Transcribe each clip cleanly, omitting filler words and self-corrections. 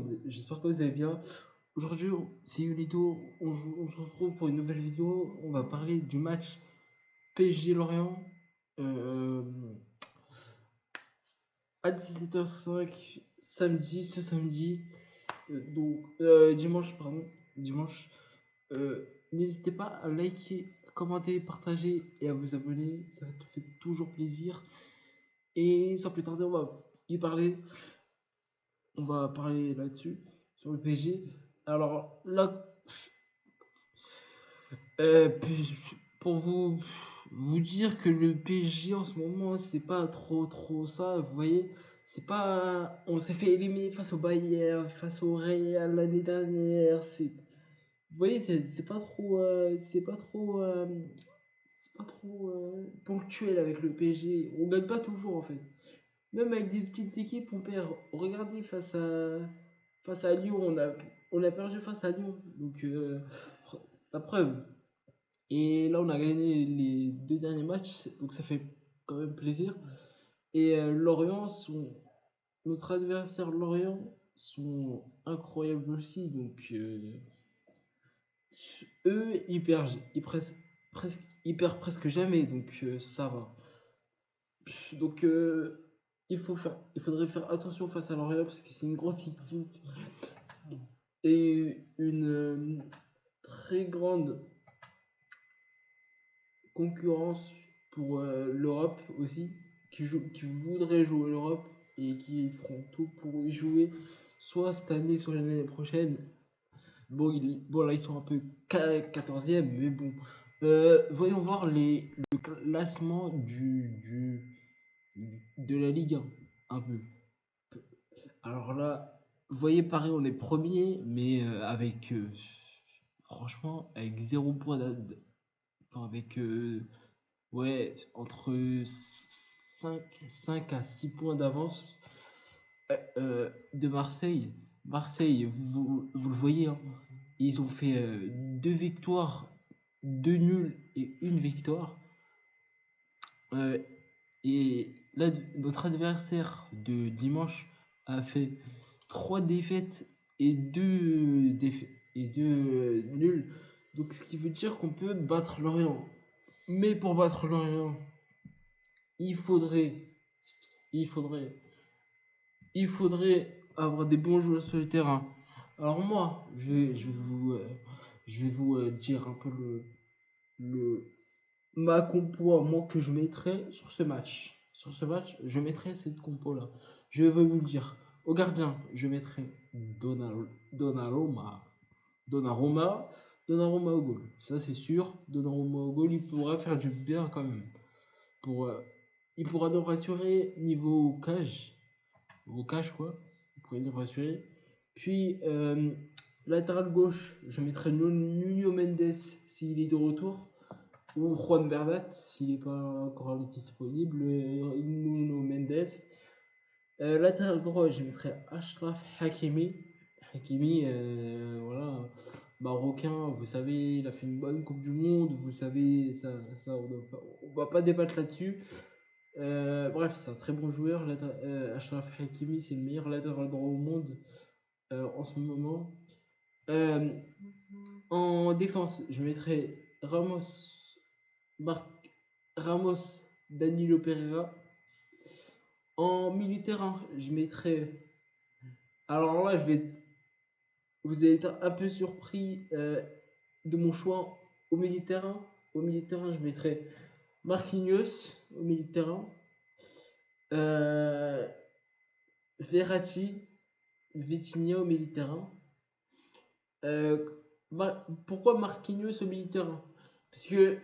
monde, j'espère que vous allez bien. Aujourd'hui, c'est Yulito, on se retrouve pour une nouvelle vidéo. On va parler du match PSG Lorient euh, à 17h05 ce samedi, dimanche, pardon, dimanche. N'hésitez pas à liker, commenter, partager et à vous abonner, ça fait toujours plaisir. Et sans plus tarder, on va parler là-dessus, sur le PSG. Alors là, pour vous dire que le PSG en ce moment, c'est pas trop ça, vous voyez, c'est pas, on s'est fait éliminer face au Bayern, face au Real l'année dernière, vous voyez, c'est pas trop ponctuel avec le PSG. On gagne pas toujours en fait. Même avec des petites équipes, on perd. Regardez face à Lyon, on a perdu face à Lyon. Donc la preuve. Et là, on a gagné les deux derniers matchs, donc ça fait quand même plaisir. Et notre adversaire Lorient sont incroyables aussi. Donc eux, ils perdent presque jamais, donc ça va. Donc il faudrait faire attention face à Lorient parce que c'est une grosse équipe et une très grande concurrence pour l'Europe aussi, qui voudraient jouer l'Europe et qui feront tout pour y jouer, soit cette année, soit l'année prochaine. Bon là ils sont un peu 14e, mais bon. Voyons voir le classement de la Ligue 1, un peu. Alors là, vous voyez, Paris, on est premier, mais franchement, avec 0 point enfin, avec, ouais, entre 5 à 6 points d'avance de Marseille. Marseille, vous le voyez, hein, ils ont fait 2 victoires, 2 nuls et une victoire. Euh, et là, notre adversaire de dimanche a fait 3 défaites et 2 nuls. Donc ce qui veut dire qu'on peut battre Lorient. Mais pour battre Lorient, il faudrait, il faudrait, il faudrait avoir des bons joueurs sur le terrain. Alors moi, je vais vous dire un peu le ma compo à moi que je mettrais sur ce match. Sur ce match, je mettrais cette compo là. Je vais vous le dire. Au gardien, je mettrais Donnarumma. Donnarumma. Donnarumma au goal. Ça c'est sûr. Donnarumma au goal, il pourra faire du bien quand même. Il pourra nous rassurer niveau cage. Au cash quoi. Il pourrait nous rassurer. Puis latéral gauche, je mettrais Nuno Mendes s'il est de retour. Ou Juan Bernat s'il n'est pas encore disponible. Nuno Mendes. Latéral droit, je mettrais Achraf Hakimi. Hakimi, voilà, marocain, vous savez, il a fait une bonne Coupe du Monde, vous savez, on va pas débattre là-dessus. Bref, c'est un très bon joueur. Achraf Hakimi, c'est le meilleur latéral droit au monde en ce moment. En défense, je mettrais Marc Ramos, Danilo Pereira. En milieu de terrain, je mettrais. Alors là, vous allez être un peu surpris de mon choix au milieu de terrain. Au milieu de terrain, je mettrais Marquinhos au milieu de terrain. Euh, Verratti, Vitinha au milieu de terrain. Pourquoi Marquinhos au milieu de terrain? Parce que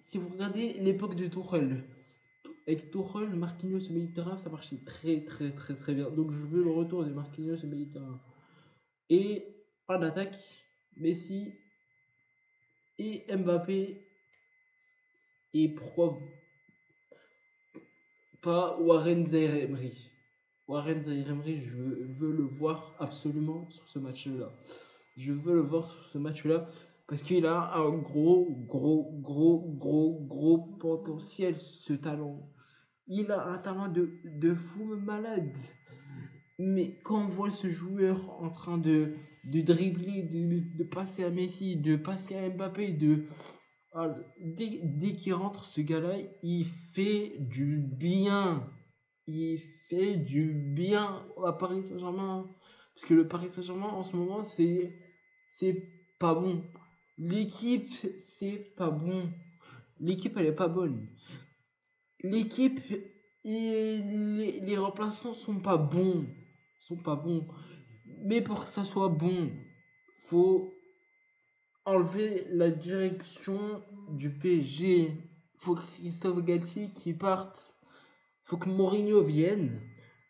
si vous regardez l'époque de Tuchel, avec Tuchel, Marquinhos au milieu de terrain, ça marchait très bien. Donc je veux le retour de Marquinhos au milieu de terrain. Et en attaque, Messi et Mbappé. Et pourquoi pas Warren Zaïre-Emery. Warren Zaïre-Emery, je veux le voir absolument sur ce match-là. Je veux le voir sur ce match-là parce qu'il a un gros potentiel, ce talent. Il a un talent de fou malade. Mais quand on voit ce joueur en train de dribbler, de passer à Messi, de passer à Mbappé, dès qu'il rentre, ce gars-là, il fait du bien. Il fait du bien à Paris Saint-Germain. Parce que le Paris Saint-Germain, en ce moment, c'est pas bon. L'équipe, c'est pas bon. L'équipe, elle est pas bonne. L'équipe et les remplaçants sont pas bons. Sont pas bons. Mais pour que ça soit bon, faut enlever la direction du PSG. Faut que Christophe Galtier qui parte. Faut que Mourinho vienne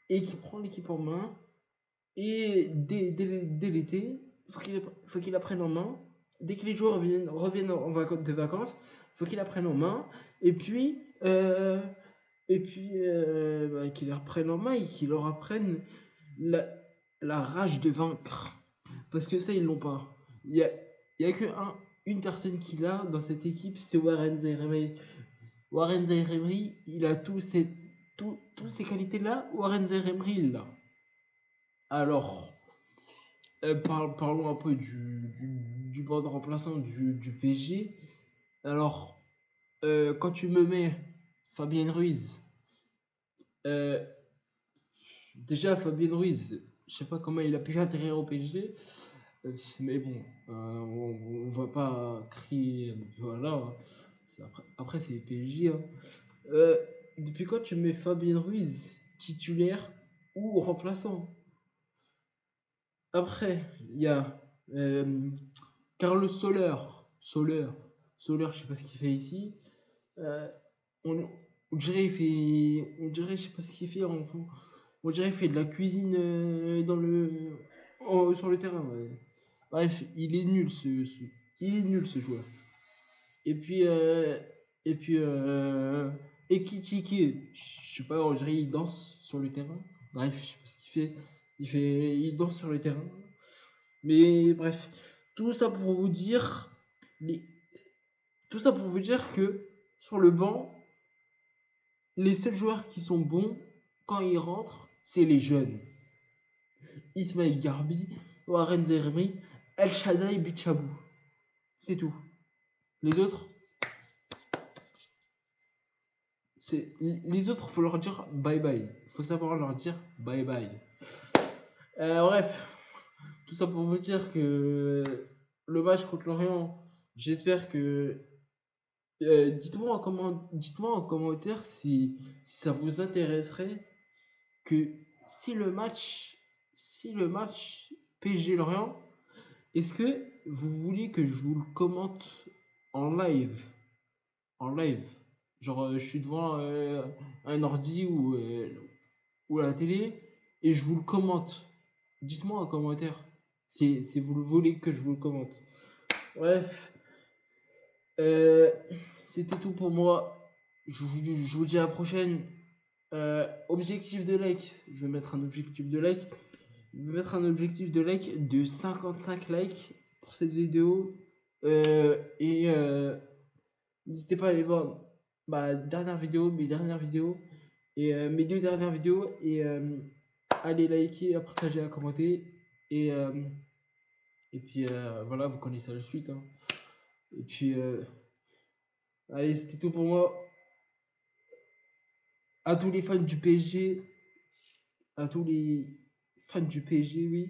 et qui prend l'équipe en main. Et dès l'été, faut qu'il la prenne en main. Dès que les joueurs reviennent de vacances, faut qu'il la prenne en main. Et puis, qu'ils la reprennent en main et qu'ils leur apprennent la, la rage de vaincre. Parce que ça, ils l'ont pas. Il y a que une personne qui l'a dans cette équipe, c'est Warren Zaïre-Emery. Warren Zaïre-Emery, il a tous ces qualités-là. Warren Zaïre-Emery, il l'a. Alors, parlons un peu du banc de remplaçant du PSG. Alors, quand tu me mets Fabien Ruiz, déjà Fabien Ruiz, je sais pas comment il a pu intégrer au PSG, mais bon, on va pas crier, voilà. Après c'est PSG. Hein. Depuis quand tu mets Fabien Ruiz titulaire ou remplaçant? Après, il y a Carlos Soler, je sais pas ce qu'il fait ici. Euh, on, on dirait, je sais pas ce qu'il fait en fond. On dirait qu'il fait de la cuisine sur le terrain. Ouais. Bref, il est nul ce joueur. Et puis, Ekitike, je sais pas, on dirait il danse sur le terrain. Bref, je sais pas ce qu'il fait. Il danse sur le terrain. Mais bref, tout ça pour vous dire, les, tout ça pour vous dire que sur le banc, les seuls joueurs qui sont bons quand ils rentrent, c'est les jeunes. Ismail Garbi, Warren Zermi, El Shaddai Bichabou. C'est tout. Les autres, les autres, faut leur dire bye bye. Faut savoir leur dire bye bye. Bref, tout ça pour vous dire que le match contre l'Orient, j'espère que dites-moi en commentaire si ça vous intéresserait que si le match PSG Lorient, est-ce que vous voulez que je vous le commente en live? En live. Genre, je suis devant un ordi ou la télé et je vous le commente. Dites-moi en commentaire si vous le voulez que je vous le commente. Bref, c'était tout pour moi. Je vous dis à la prochaine. Objectif de like. Je vais mettre un objectif de like. Je vais mettre un objectif de like de 55 likes pour cette vidéo. N'hésitez pas à aller voir mes dernières vidéos et mes 2 dernières vidéos et à les liker, à partager, à commenter et puis voilà, vous connaissez la suite. Hein. Et puis allez, c'était tout pour moi. À tous les fans du PSG, à tous les fans du PSG, oui,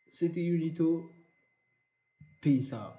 c'était Unito. Peace out.